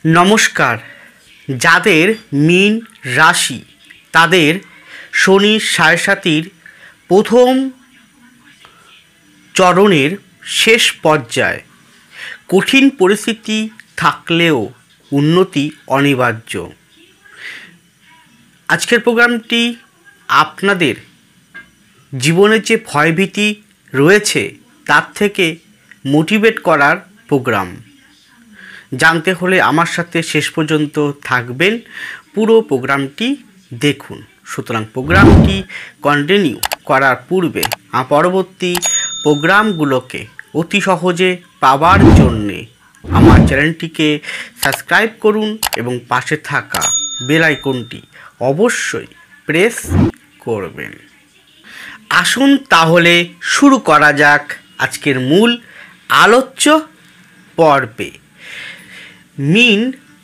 নমস্কার। যাদের মীন রাশি তাদের শনির সাড়ে প্রথম চরণের শেষ পর্যায়ে কঠিন পরিস্থিতি থাকলেও উন্নতি অনিবার্য। আজকের প্রোগ্রামটি আপনাদের জীবনে যে ভয়ভীতি রয়েছে তার থেকে মোটিভেট করার প্রোগ্রাম। জানতে হলে আমার সাথে শেষ পর্যন্ত থাকবেন, পুরো প্রোগ্রামটি দেখুন। সুতরাং প্রোগ্রামটি কন্টিনিউ করার পূর্বে পরবর্তী প্রোগ্রামগুলোকে অতি সহজে পাওয়ার জন্যে আমার চ্যানেলটিকে সাবস্ক্রাইব করুন এবং পাশে থাকা বেল আইকনটি অবশ্যই প্রেস করবেন। আসুন তাহলে শুরু করা যাক আজকের মূল আলোচ্য পর্বে। মীন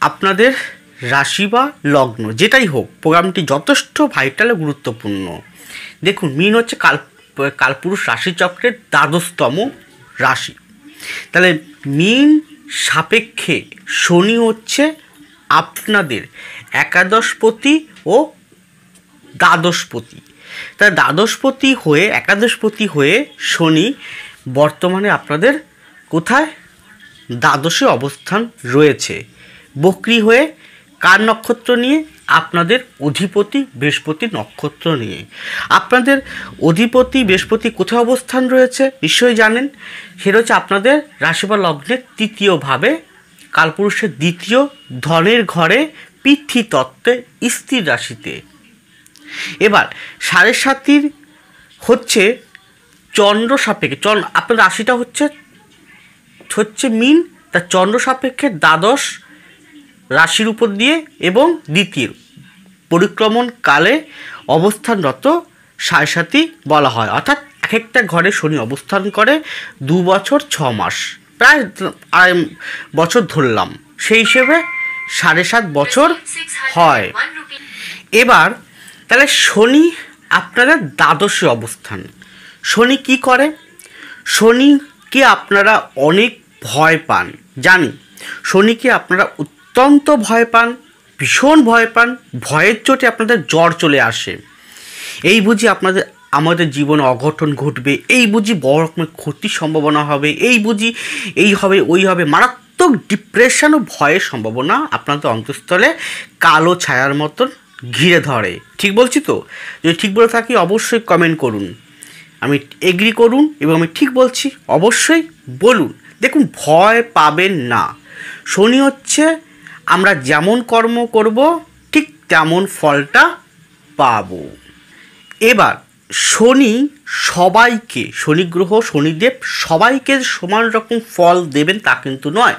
আপনাদের রাশি বা লগ্ন যেটাই হোক, প্রোগ্রামটি যথেষ্ট ভাইটাল গুরুত্বপূর্ণ। দেখুন, মীন হচ্ছে কালপুরুষ রাশিচক্রের দ্বাদশতম রাশি। তাহলে মীন সাপেক্ষে শনি হচ্ছে আপনাদের একাদশপতি ও দ্বাদশপতি। তাই দ্বাদশপতি হয়ে একাদশপতি হয়ে শনি বর্তমানে আপনাদের কোথায়? দ্বাদশে অবস্থান রয়েছে, বক্রী হয়ে। কার নক্ষত্র নিয়ে? আপনাদের অধিপতি বৃহস্পতি নক্ষত্র নিয়ে। আপনাদের অধিপতি বৃহস্পতি কোথায় অবস্থান রয়েছে নিশ্চয়ই জানেন। সেটা হচ্ছে আপনাদের রাশি বা লগ্নের তৃতীয়ভাবে, কালপুরুষের দ্বিতীয় ধনের ঘরে, পিতৃতত্ত্বে, স্থির রাশিতে। এবার সাড়ে সাতির হচ্ছে চন্দ্র সাপেক্ষে। আপনার রাশিটা হচ্ছে মীন, তার চন্দ্র সাপেক্ষে দ্বাদশ রাশির উপর দিয়ে এবং দ্বিতীয় পরিক্রমণ কালে অবস্থানরত সাড়ে সাতি বলা হয়। অর্থাৎ এক একটা ঘরে শনি অবস্থান করে 2 বছর 6 মাস, প্রায় 2.5 বছর ধরলাম, সেই হিসেবে 7.5 বছর হয়। এবার তাহলে শনি আপনারা দ্বাদশে অবস্থান। শনি কি করে? শনিকে আপনারা অনেক ভয় পান, জানি। শনিকে আপনারা অত্যন্ত ভয় পান, ভীষণ ভয় পান। ভয়ের চোটে আপনাদের জ্বর চলে আসে। এই বুঝি আমাদের জীবনে অঘটন ঘটবে, এই বুঝি বড় রকমের ক্ষতির সম্ভাবনা হবে, এই বুঝি এই হবে ওই হবে, মারাত্মক ডিপ্রেশন ও ভয়ের সম্ভাবনা আপনাদের অন্তঃস্থলে কালো ছায়ার মতন ঘিরে ধরে। ঠিক বলছি তো? যদি ঠিক বলে থাকি অবশ্যই কমেন্ট করুন, আমি এগ্রি করুন, এবং আমি ঠিক বলছি অবশ্যই বলুন। দেখুন, ভয় পাবেন না। শনি হচ্ছে আমরা যেমন কর্ম করব ঠিক তেমন ফলটা পাব। এবার শনি সবাইকে, শনি গ্রহ শনিদেব সবাইকে সমান রকম ফল দেবেন তা কিন্তু নয়।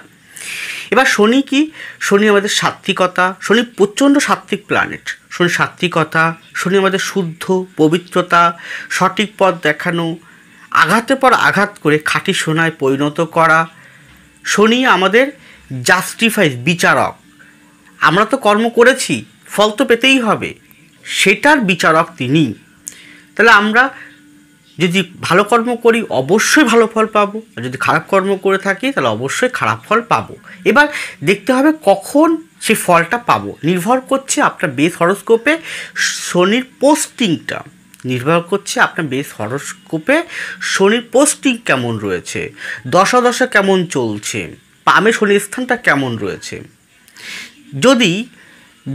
এবার শনি কি? শনি আমাদের সাত্ত্বিকতা। শনি প্রচণ্ড সাত্ত্বিক প্ল্যানেট। শনি সাত্ত্বিকতা, শনি আমাদের শুদ্ধ পবিত্রতা, সঠিক পথ দেখানো, আঘাতের পর আঘাত করে খাঁটি সোনায় পরিণত করা। শনি আমাদের জাস্টিফাই, বিচারক। আমরা তো কর্ম করেছি, ফল তো পেতেই হবে, সেটার বিচারক তিনি। তাহলে আমরা যদি ভালো কর্ম করি অবশ্যই ভালো ফল পাবো, আর যদি খারাপ কর্ম করে থাকি তাহলে অবশ্যই খারাপ ফল পাবো। এবার দেখতে হবে কখন সে ফলটা পাবো। নির্ভর করছে আপনার বেস হরোস্কোপে শনির পোস্টিংটা, নির্ভর করছে আপনার বেস হরোস্কোপে শনির পোস্টিং কেমন রয়েছে, দশা কেমন চলছে, পামে শনির স্থানটা কেমন রয়েছে।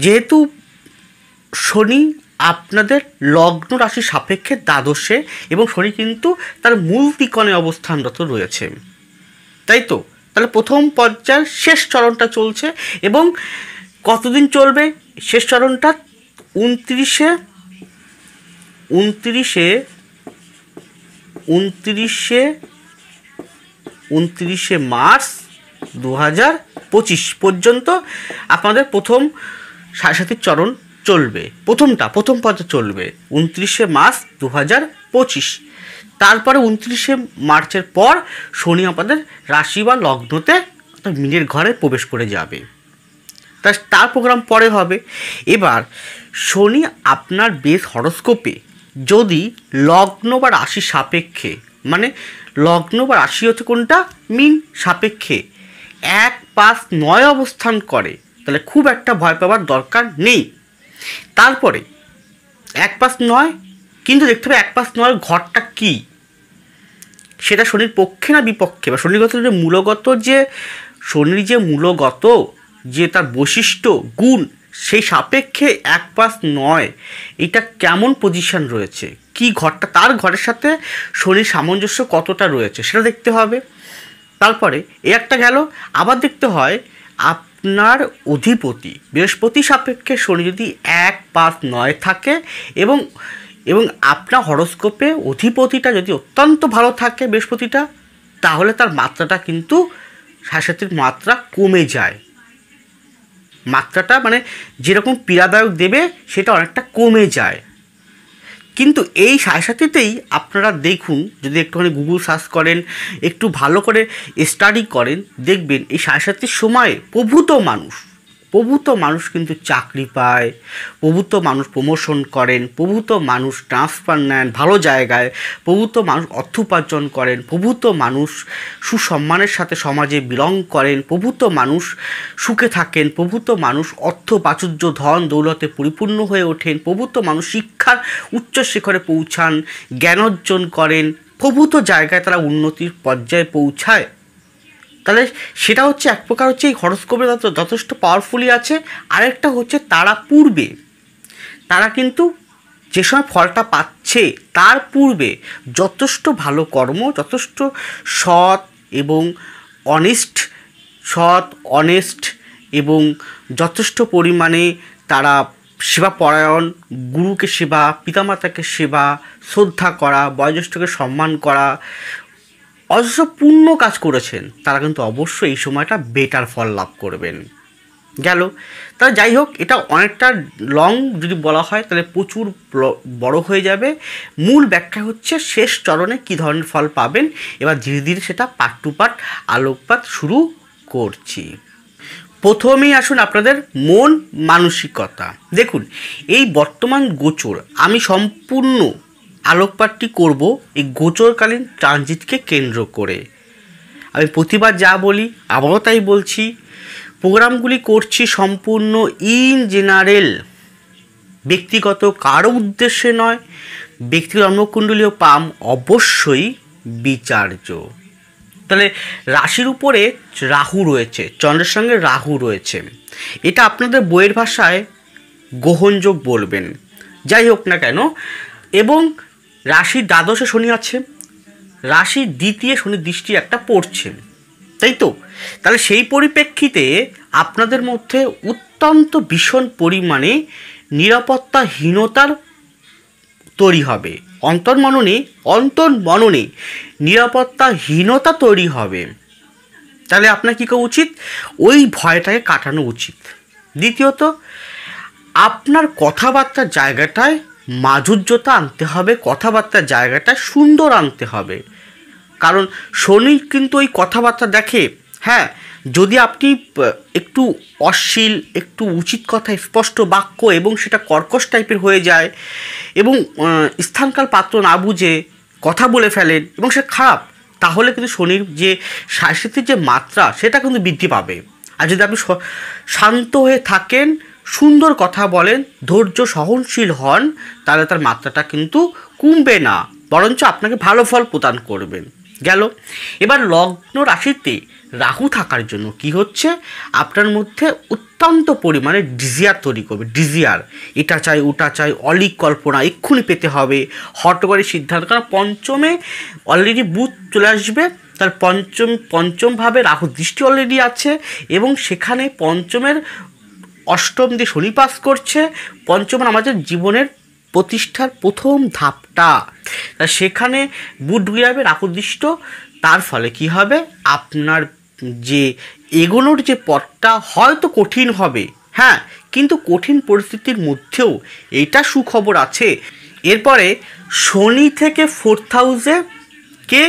যেহেতু শনি আপনাদের লগ্ন রাশি সাপেক্ষে দ্বাদশে, এবং শনি কিন্তু তার মূল ত্রিকোণে অবস্থানরত রয়েছে, তাই তো? তাহলে প্রথম পর্যায়ের শেষ চরণটা চলছে, এবং কতদিন চলবে শেষ চরণটা? 29শে মার্চ 2025 পর্যন্ত আপনাদের প্রথম সাড়ে সাতির চরণ চলবে। প্রথম পর্যায়ে চলবে 29শে মার্চ 2025। তারপরে 29শে মার্চের পর শনি আপনাদের রাশি বা লগ্নতে মীনের ঘরে প্রবেশ করে যাবে। তার প্রোগ্রাম পরে হবে। এবার শনি আপনার বেস হরোস্কোপে যদি লগ্ন বা রাশি সাপেক্ষে, মানে লগ্ন বা রাশি হচ্ছে কোনটা? মীন সাপেক্ষে 1, 5, 9 অবস্থান করে, তাহলে খুব একটা ভয় পাওয়ার দরকার নেই। তারপরে 1, 5, 9, কিন্তু দেখতে হবে 1, 5, 9 ঘরটা কী, সেটা শনির পক্ষে না বিপক্ষে, বা শনিগত যে মূলগত যে শনির যে মূলগত যে তার বৈশিষ্ট্য গুণ, সেই সাপেক্ষে 1, 5, 9 এটা কেমন পজিশন রয়েছে, কি ঘরটা, তার ঘরের সাথে শনির সামঞ্জস্য কতটা রয়েছে সেটা দেখতে হবে। তারপরে একটা গেল, আবার দেখতে হয় আপনার অধিপতি বৃহস্পতি সাপেক্ষে শনি যদি 1, 5, 9 থাকে এবং আপনার হরোস্কোপে অধিপতিটা যদি অত্যন্ত ভালো থাকে বৃহস্পতিটা, তাহলে তার মাত্রাটা কিন্তু সাড়ে মাত্রা কমে যায়, মাত্রাটা মানে যেরকম পীড়াদায়ক দেবে সেটা অনেকটা কমে যায়। কিন্তু এই সাড়ে আপনারা দেখুন, যদি একটুখানি গুগল সার্চ করেন, একটু ভালো করে স্টাডি করেন, দেখবেন এই সাড়ে সময়ে প্রভূত মানুষ কিন্তু চাকরি পায়, প্রভূত মানুষ প্রমোশন করেন, প্রভূত মানুষ ট্রান্সফার নেন ভালো জায়গায়, প্রভূত মানুষ অর্থ উপার্জন করেন, প্রভূত মানুষ সুসম্মানের সাথে সমাজে বিলং করেন, প্রভূত মানুষ সুখে থাকেন, প্রভূত মানুষ অর্থ প্রাচুর্য ধন দৌলতে পরিপূর্ণ হয়ে ওঠেন, প্রভূত মানুষ শিক্ষার উচ্চ শিখরে পৌঁছান, জ্ঞান অর্জন করেন, প্রভূত জায়গায় তারা উন্নতির পর্যায়ে পৌঁছায়। তাহলে সেটা হচ্ছে এক প্রকার হচ্ছে এই হরোস্কোপে যথেষ্ট পাওয়ারফুলি আছে। আরেকটা হচ্ছে তারা কিন্তু যে সময় ফলটা পাচ্ছে তার পূর্বে যথেষ্ট ভালো কর্ম, যথেষ্ট সৎ অনেস্ট এবং যথেষ্ট পরিমাণে তারা সেবাপরায়ণ, গুরুকে সেবা, পিতামাতাকে সেবা, শ্রদ্ধা করা, বয়োজ্যেষ্ঠকে সম্মান করা, অজস্র পূর্ণ কাজ করেছেন, তারা কিন্তু অবশ্যই এই সময়টা বেটার ফল লাভ করবেন। গেল, তাহলে যাই হোক, এটা অনেকটা লং যদি বলা হয় তাহলে প্রচুর বড় হয়ে যাবে। মূল ব্যাখ্যা হচ্ছে শেষ চরণে কী ধরনের ফল পাবেন। এবার ধীরে ধীরে সেটা পার্ট টু পার্ট আলোকপাত শুরু করছি। প্রথমেই আসুন আপনাদের মন মানসিকতা। দেখুন, এই বর্তমান গোচর আমি সম্পূর্ণ আলোকপাতটি করব এই গোচরকালীন ট্রানজিটকে কেন্দ্র করে। আমি প্রতিবার যা বলি আবারও তাই বলছি, প্রোগ্রামগুলি করছি সম্পূর্ণ ইন জেনারেল, ব্যক্তিগত কারো উদ্দেশ্যে নয়। ব্যক্তিগত জন্মকুণ্ডলীয় পাম অবশ্যই বিচার্য। তাহলে রাশির উপরে রাহু রয়েছে, চন্দ্রের সঙ্গে রাহু রয়েছে, এটা আপনাদের বইয়ের ভাষায় গ্রহণযোগ বলবেন, যাই হোক না কেন। এবং রাশির দ্বাদশে শনি আছে, রাশির দ্বিতীয় শনি দৃষ্টি একটা পড়ছে, তাই তো। তাহলে সেই পরিপ্রেক্ষিতে আপনাদের মধ্যে অত্যন্ত ভীষণ পরিমাণে নিরাপত্তাহীনতার তৈরি হবে, অন্তর্মননে নিরাপত্তাহীনতা তৈরি হবে। তাহলে আপনার কী করা উচিত? ওই ভয়টাকে কাটানো উচিত। দ্বিতীয়ত, আপনার কথাবার্তার জায়গাটায় মাধুর্যতা আনতে হবে, কথাবার্তার জায়গাটা সুন্দর আনতে হবে। কারণ শনি কিন্তু ওই কথাবার্তা দেখে। হ্যাঁ, যদি আপনি একটু অশ্লীল, একটু উচিত কথা, স্পষ্ট বাক্য এবং সেটা কর্কশ টাইপের হয়ে যায় এবং স্থানকাল পাত্র না বুঝে কথা বলে ফেলেন এবং সে খারাপ, তাহলে কিন্তু শনির যে সাংস্কৃতিক যে মাত্রা সেটা কিন্তু বৃদ্ধি পাবে। আর যদি আপনি শান্ত হয়ে থাকেন, সুন্দর কথা বলেন, ধৈর্য সহনশীল হন, তাহলে তার মাত্রাটা কিন্তু কমবে না, বরঞ্চ আপনাকে ভালো ফল প্রদান করবেন। গেল, এবার লগ্ন রাশিতে রাহু থাকার জন্য কি হচ্ছে, আপনার মধ্যে অত্যন্ত পরিমাণে ডিজিয়ার তৈরি করবে। ডিজিয়ার, এটা চাই ওটা চাই, অলিক কল্পনা এক্ষুনি পেতে হবে, হটকারী সিদ্ধান্ত। কারণ পঞ্চমে অলরেডি বুধ চলে আসবে, তার পঞ্চমভাবে রাহু দৃষ্টি অলরেডি আছে এবং সেখানে পঞ্চমের অষ্টম দিয়ে শনি পাস করছে। পঞ্চম আমাদের জীবনের প্রতিষ্ঠার প্রথম ধাপটা, সেখানে বুধ ঢুকে যাবে রাহুদৃষ্ট। তার ফলে কি হবে, আপনার যে এগোনোর যে পথটা হয়তো কঠিন হবে, হ্যাঁ, কিন্তু কঠিন পরিস্থিতির মধ্যেও এইটা সুখবর আছে। এরপরে শনি থেকে 4th হাউসে কে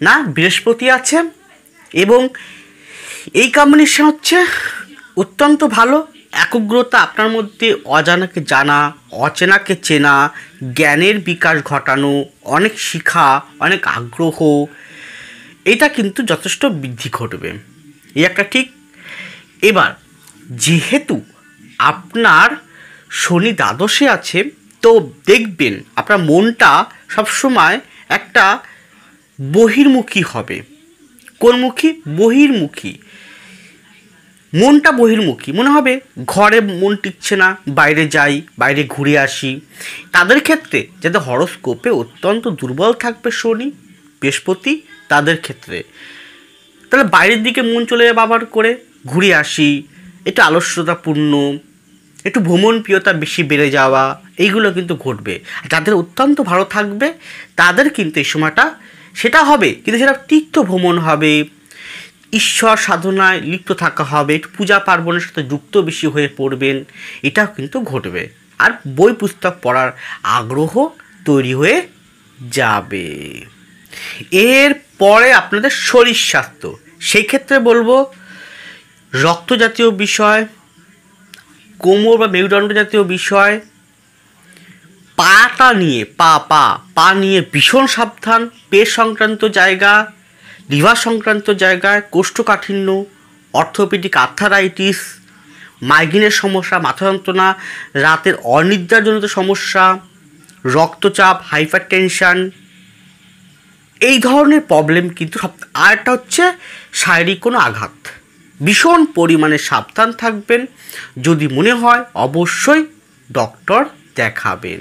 না বৃহস্পতি আছে এবং এই কম্বিনেশন হচ্ছে অত্যন্ত ভালো। একগ্রতা আপনার মধ্যে, অজানাকে জানা, অচেনাকে চেনা, জ্ঞানের বিকাশ ঘটানো, অনেক শিখা, অনেক আগ্রহ, এটা কিন্তু যথেষ্ট বৃদ্ধি ঘটবে। এই একটা ঠিক। এবার যেহেতু আপনার শনি দ্বাদশে আছে, তো দেখবেন আপনার মনটা সবসময় একটা বহির্মুখী হবে। কোনমুখী? বহির্মুখী। মনটা বহির্মুখী, মনে হবে ঘরে মন টিকছে না, বাইরে যাই, বাইরে ঘুরে আসি। তাদের ক্ষেত্রে যাদের হরোস্কোপে অত্যন্ত দুর্বল থাকবে শনি বৃহস্পতি, তাদের ক্ষেত্রে তাহলে বাইরের দিকে মন চলে যাবে, আবার করে ঘুরে আসি, একটু আলস্যতাপূর্ণ, একটু ভ্রমণ প্রিয়তা বেশি বেড়ে যাওয়া, এইগুলো কিন্তু ঘটবে। যাদের অত্যন্ত ভালো থাকবে তাদের কিন্তু এই সময়টা সেটা হবে, কিন্তু সেটা তীর্থ ভ্রমণ হবে, ঈশ্বর সাধনায় লিপ্ত থাকা হবে, একটু পূজা পার্বণের সাথে যুক্ত বেশি হয়ে পড়বেন, এটাও কিন্তু ঘটবে। আর বই পুস্তক পড়ার আগ্রহ তৈরি হয়ে যাবে। এর পরে আপনাদের শরীর স্বাস্থ্য, সেই ক্ষেত্রে বলবো রক্ত জাতীয় বিষয়, কোমর বা মেরুদণ্ড জাতীয় বিষয়, পাটা নিয়ে পা নিয়ে ভীষণ সাবধান। পেট সংক্রান্ত জায়গা, লিভার সংক্রান্ত জায়গায় কোষ্ঠকাঠিন্য, অর্থোপেডিক আর্থারাইটিস, মাইগ্রেনের সমস্যা, মাথা যন্ত্রণা, রাতের অনিদ্রাজনিত সমস্যা, রক্তচাপ, হাইপার টেনশন, এই ধরনের প্রবলেম কিন্তু সব। আরেকটা হচ্ছে শারীরিক কোনো আঘাত, ভীষণ পরিমাণে সাবধান থাকবেন। যদি মনে হয় অবশ্যই ডক্টর দেখাবেন।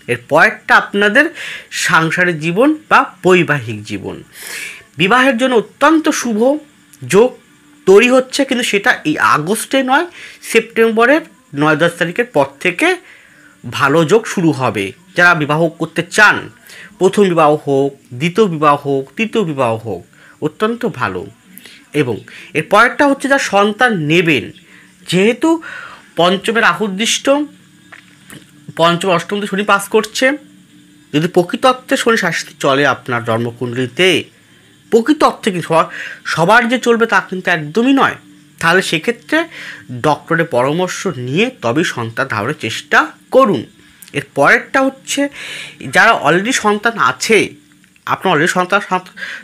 এর পরেরটা আপনাদের সাংসারিক জীবন বা বৈবাহিক জীবন। বিবাহের জন্য অত্যন্ত শুভ যোগ তৈরি হচ্ছে, কিন্তু সেটা এই আগস্টে নয়, সেপ্টেম্বরের 9-10 তারিখের পর থেকে ভালো যোগ শুরু হবে। যারা বিবাহ করতে চান, প্রথম বিবাহ হোক, দ্বিতীয় বিবাহ হোক, তৃতীয় বিবাহ হোক, অত্যন্ত ভালো। এবং এর পরেরটা হচ্ছে যারা সন্তান নেবেন, যেহেতু পঞ্চমের রাহুদৃষ্ট, পঞ্চম অষ্টমতে শনি পাস করছে, যদি প্রকৃত অর্থে শনি শাস্তি চলে আপনার জন্মকুণ্ডলিতে, প্রকৃত অর্থে কিন্তু সবার যে চলবে তা কিন্তু একদমই নয়, তাহলে সেক্ষেত্রে ডক্টরের পরামর্শ নিয়ে তবেই সন্তান ধারণের চেষ্টা করুন। এর পরেরটা হচ্ছে যারা অলরেডি সন্তান আছে, আপনার অলরেডি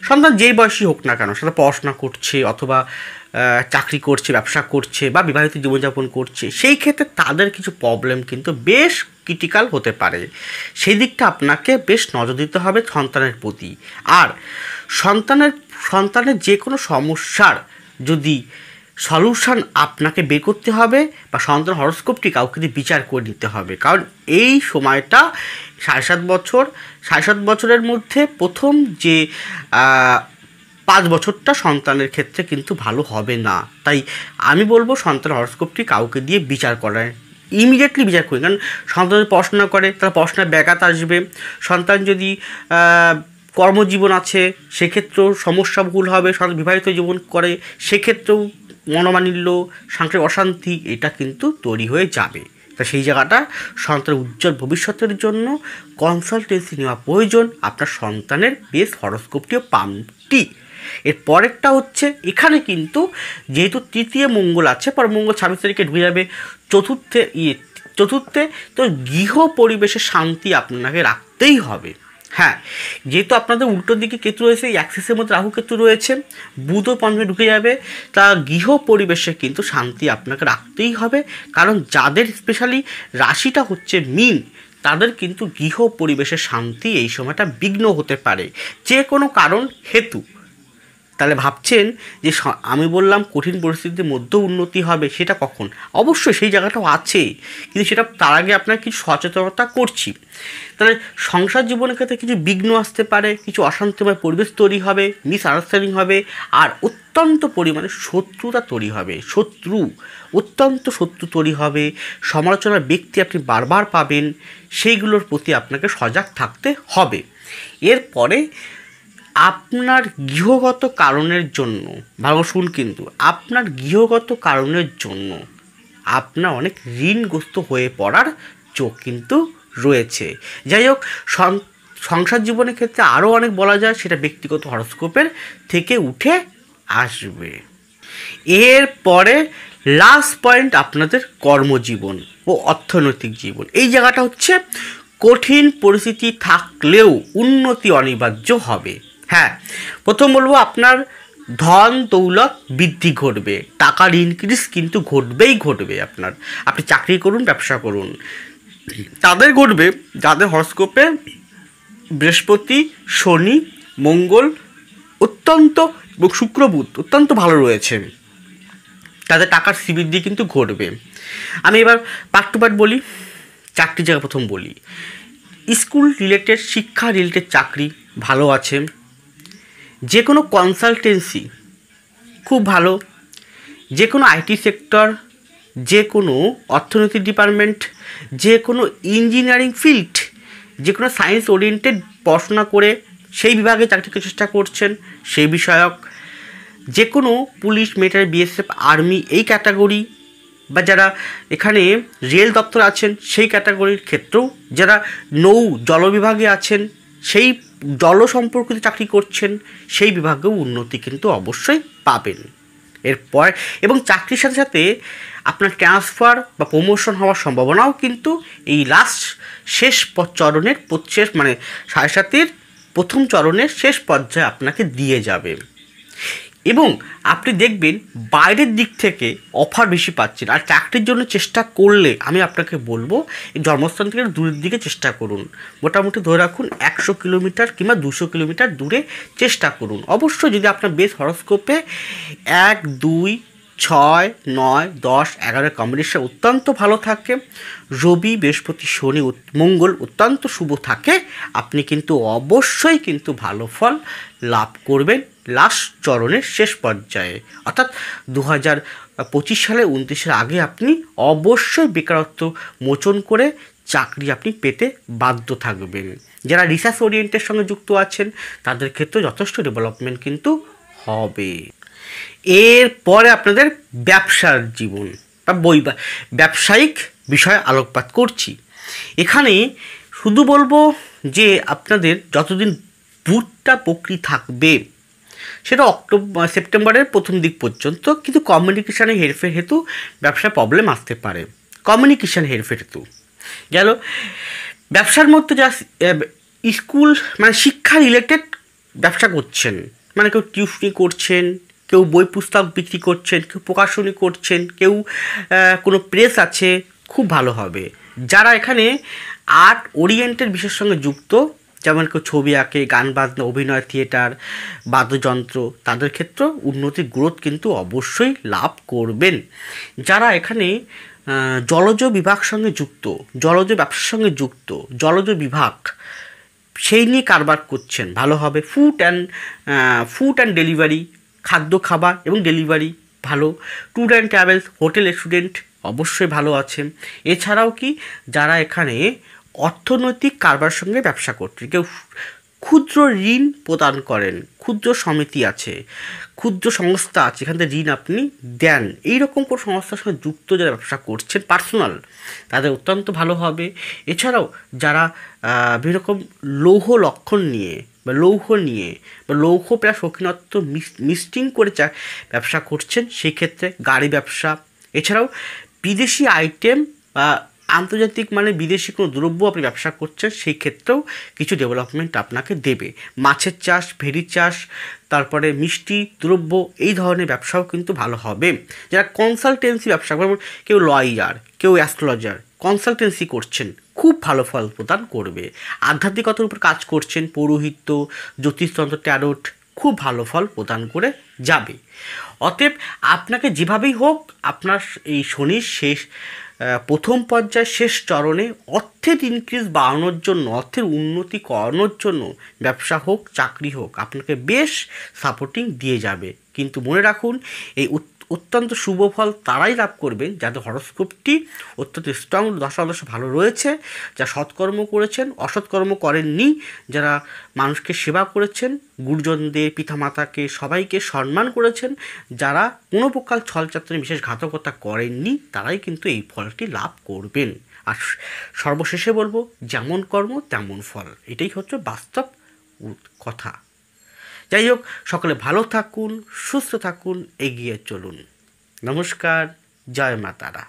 সন্তান যেই বয়সী হোক না কেন, সেটা পড়াশোনা করছে অথবা চাকরি করছে, ব্যবসা করছে বা বিবাহিত জীবনযাপন করছে, সেই ক্ষেত্রে তাদের কিছু প্রবলেম কিন্তু বেশ ক্রিটিক্যাল হতে পারে। সেই দিকটা আপনাকে বেশ নজর দিতে হবে সন্তানের প্রতি। আর সন্তানের যে কোনো সমস্যার যদি সলিউশন আপনাকে বের করতে হবে, বা সন্তান হরোস্কোপটি কাউকে দিয়ে বিচার করে নিতে হবে। কারণ এই সময়টা 7.5 বছরের মধ্যে প্রথম যে 5 বছরটা সন্তানের ক্ষেত্রে কিন্তু ভালো হবে না। তাই আমি বলবো সন্তান হরোস্কোপটি কাউকে দিয়ে বিচার করায় ইমিডিয়েটলি বিচার করি। কারণ সন্তান যদি পড়াশোনা করে তাহলে পড়াশোনায় ব্যাঘাত আসবে, সন্তান যদি কর্মজীবন আছে সেক্ষেত্রেও সমস্যাবহুল হবে, সন্তান বিবাহিত জীবন করে সেক্ষেত্রেও মনোমালিন্য, সাংসারিক অশান্তি, এটা কিন্তু তৈরি হয়ে যাবে। তা সেই জায়গাটা সন্তানের উজ্জ্বল ভবিষ্যতের জন্য কনসালটেন্সি নেওয়া প্রয়োজন। আপনার সন্তানের বেশ হরোস্কোপটিও পাম্পটি। এর পরেরটা হচ্ছে এখানে কিন্তু যেহেতু তৃতীয় মঙ্গল আছে, পর মঙ্গল 26 তারিখে ঢুকে যাবে চতুর্থে, তো গৃহ পরিবেশে শান্তি আপনাকে রাখতেই হবে। হ্যাঁ, যেহেতু আপনাদের উল্টো দিকে কেতু রয়েছে, এই অ্যাক্সিসের মধ্যে রাহু কেতু রয়েছে, বুধও পঞ্চমে ঢুকে যাবে, তা গৃহ পরিবেশে কিন্তু শান্তি আপনাকে রাখতেই হবে। কারণ যাদের স্পেশালি রাশিটা হচ্ছে মীন, তাদের কিন্তু গৃহ পরিবেশের শান্তি এই সময়টা বিঘ্ন হতে পারে যে কোনো কারণ হেতু। তাহলে ভাবছেন যে আমি বললাম কঠিন পরিস্থিতির মধ্যেও উন্নতি হবে, সেটা কখন? অবশ্যই সেই জায়গাটাও আছে, কিন্তু সেটা তার আগে আপনার কিছু সচেতনতা করছি। তাহলে সংসার জীবনের ক্ষেত্রে কিছু বিঘ্ন আসতে পারে, কিছু অশান্তিময় পরিবেশ তৈরি হবে, মিসআন্ডারস্ট্যান্ডিং হবে, আর অত্যন্ত পরিমাণে শত্রুতা তৈরি হবে, অত্যন্ত শত্রু তৈরি হবে, সমালোচনার ব্যক্তি আপনি বারবার পাবেন, সেইগুলোর প্রতি আপনাকে সজাগ থাকতে হবে। এরপরে আপনার গৃহগত কারণের জন্য, ভালো শুন, কিন্তু আপনার গৃহগত কারণের জন্য আপনার অনেক ঋণগ্রস্ত হয়ে পড়ার যোগ কিন্তু রয়েছে। যাই হোক, সংসার জীবনের ক্ষেত্রে আরও অনেক বলা যায়, সেটা ব্যক্তিগত হরোস্কোপের থেকে উঠে আসবে। এরপরে লাস্ট পয়েন্ট আপনাদের কর্মজীবন ও অর্থনৈতিক জীবন। এই জায়গাটা হচ্ছে কঠিন পরিস্থিতি থাকলেও উন্নতি অনিবার্য হবে। হ্যাঁ, প্রথম বলবো আপনার ধন দৌলত বৃদ্ধি ঘটবে, টাকার ইনক্রিজ কিন্তু ঘটবে আপনি চাকরি করুন, ব্যবসা করুন, তাদের ঘটবে যাদের হরস্কোপে বৃহস্পতি, শনি, মঙ্গল অত্যন্ত এবং শুক্র, বুধ অত্যন্ত ভালো রয়েছে, তাদের টাকার শ্রীবৃদ্ধি কিন্তু ঘটবে। আমি এবার পার্ট টু পার্ট বলি। চাকরির জায়গা প্রথম বলি, স্কুল রিলেটেড, শিক্ষা রিলেটেড চাকরি ভালো আছে, যে কোনো কনসালটেন্সি খুব ভালো, যে কোনো আইটি সেক্টর, যে কোনো অর্থনীতি ডিপার্টমেন্ট, যে কোনো ইঞ্জিনিয়ারিং ফিল্ড, যে কোনো সায়েন্স ওরিয়েন্টেড পড়াশোনা করে সেই বিভাগে চাকরিকে চেষ্টা করছেন সেই বিষয়ক, যে কোনো পুলিশ, মিলিটারি, বিএসএফ, আর্মি এই ক্যাটাগরি, বা যারা এখানে রেল দপ্তর আছেন সেই ক্যাটাগরির ক্ষেত্রেও, যারা জল বিভাগে আছেন, সেই জল সম্পর্কিত চাকরি করছেন সেই বিভাগেও উন্নতি কিন্তু অবশ্যই পাবেন এরপর। এবং চাকরির সাথে সাথে আপনার ট্রান্সফার বা প্রমোশন হওয়ার সম্ভাবনাও কিন্তু এই শেষ চরণের মানে 7.5 প্রথম চরণের শেষ পর্যায়ে আপনাকে দিয়ে যাবে। এবং আপনি দেখবেন বাইরের দিক থেকে অফার বেশি পাচ্ছেন। আর চাকরির জন্য চেষ্টা করলে আমি আপনাকে বলবো এই জন্মস্থান থেকে দূরের দিকে চেষ্টা করুন, মোটামুটি ধরে রাখুন 100 কিলোমিটার কিংবা 200 কিলোমিটার দূরে চেষ্টা করুন। অবশ্যই যদি আপনার বেস হরস্কোপে 1, 2, 6, 9, 10, 11 কম্বিনেশন অত্যন্ত ভালো থাকে, রবি, বৃহস্পতি, শনি, মঙ্গল অত্যন্ত শুভ থাকে, আপনি কিন্তু অবশ্যই কিন্তু ভালো ফল লাভ করবেন লাস্ট চরণের শেষ পর্যায়ে, অর্থাৎ 2025 সালে 29-এর আগে আপনি অবশ্যই বেকারত্ব মোচন করে চাকরি আপনি পেতে বাধ্য থাকবেন। যারা রিসার্চ ওরিয়েন্টের সঙ্গে যুক্ত আছেন তাদের ক্ষেত্রে যথেষ্ট ডেভেলপমেন্ট কিন্তু হবে। এরপরে আপনাদের ব্যবসার জীবন বা ব্যবসায়িক বিষয়ে আলোকপাত করছি। এখানে শুধু বলবো যে আপনাদের যতদিন বুধটা বক্রী থাকবে সেটা সেপ্টেম্বরের প্রথম দিক পর্যন্ত, কিন্তু কমিউনিকেশানে হেরফের হেতু ব্যবসায় প্রবলেম আসতে পারে। কমিউনিকেশান হেরফের হেতু গেল। ব্যবসার মধ্যে যা স্কুল মানে শিক্ষা রিলেটেড ব্যবসা করছেন, মানে কেউ টিউশনি করছেন, কেউ বই পুস্তক বিক্রি করছেন, কেউ প্রকাশনী করছেন, কেউ কোনো প্রেস আছে, খুব ভালো হবে। যারা এখানে আর্ট ওরিয়েন্টেড বিষয়ের সঙ্গে যুক্ত, যেমন কেউ ছবি আঁকে, গান বাজনা, অভিনয়, থিয়েটার, বাদ্যযন্ত্র, তাদের ক্ষেত্রে উন্নতির গ্রোথ কিন্তু অবশ্যই লাভ করবেন। যারা এখানে জলজ বিভাগ সঙ্গে যুক্ত, জলজ ব্যবসার সঙ্গে যুক্ত, জলজ বিভাগ সেই নিয়ে কারবার করছেন, ভালো হবে। ফুড অ্যান্ড ডেলিভারি, খাদ্য খাবার এবং ডেলিভারি ভালো। Tour and travels, hotel, restaurant অবশ্যই ভালো আছে। এছাড়াও কি যারা এখানে অর্থনৈতিক কারবার সঙ্গে ব্যবসা করছে, কেউ ক্ষুদ্র ঋণ প্রদান করেন, ক্ষুদ্র সমিতি আছে, ক্ষুদ্র সংস্থা আছে, এখান থেকে ঋণ আপনি দেন, এইরকম কোনো সংস্থার সঙ্গে যুক্ত যারা ব্যবসা করছেন পার্সোনাল, তাদের অত্যন্ত ভালো হবে। এছাড়াও যারা বিভিন্ন রকম লৌহ লক্ষণ নিয়ে বা লৌহ প্রায় শৌখিনত্ব মিক্সিং করে ব্যবসা করছেন, সেই ক্ষেত্রে গাড়ি ব্যবসা, এছাড়াও বিদেশি আইটেম বা আন্তর্জাতিক মানে বিদেশি কোনো দ্রব্য আপনি ব্যবসা করছেন, সেই ক্ষেত্রেও কিছু ডেভেলপমেন্ট আপনাকে দেবে। মাছের চাষ, ভেড়ি চাষ, তারপরে মিষ্টি দ্রব্য, এই ধরনের ব্যবসাও কিন্তু ভালো হবে। যারা কনসালটেন্সি ব্যবসা করবেন, কেউ লয়ার, কেউ অ্যাস্ট্রোলজার, কনসালটেন্সি করছেন, খুব ভালো ফল প্রদান করবে। আধ্যাত্মিকতার উপর কাজ করছেন, পৌরোহিত্য, জ্যোতিষতন্ত্র, ট্যারোট, খুব ভালো ফল প্রদান করে যাবে। অতএব আপনাকে যেভাবেই হোক আপনার এই শনির প্রথম পর্যায়ে শেষ চরণে অর্থের ইনক্রিজ বাড়ানোর জন্য, অর্থের উন্নতি করানোর জন্য ব্যবসা হোক, চাকরি হোক, আপনাকে বেশ সাপোর্টিং দিয়ে যাবে। কিন্তু মনে রাখুন এই অত্যন্ত শুভ ফল তারাই লাভ করবেন যাদের হরস্কোপটি অত্যন্ত স্ট্রং, দশা ভালো রয়েছে, যা সৎকর্ম করেছেন, অসৎকর্ম করেননি, যারা মানুষকে সেবা করেছেন, গুরুজনদের, পিতামাতাকে সবাইকে সম্মান করেছেন, যারা কোনো প্রকার ছলচাতুরি বিশেষ ঘাতকতা করেননি, তারাই কিন্তু এই ফলটি লাভ করবেন। আর সর্বশেষে বলবো, যেমন কর্ম তেমন ফল, এটাই হচ্ছে বাস্তব কথা। যাই হোক, সকলে ভালো থাকুন, সুস্থ থাকুন, এগিয়ে চলুন। নমস্কার, জয় মা তারা।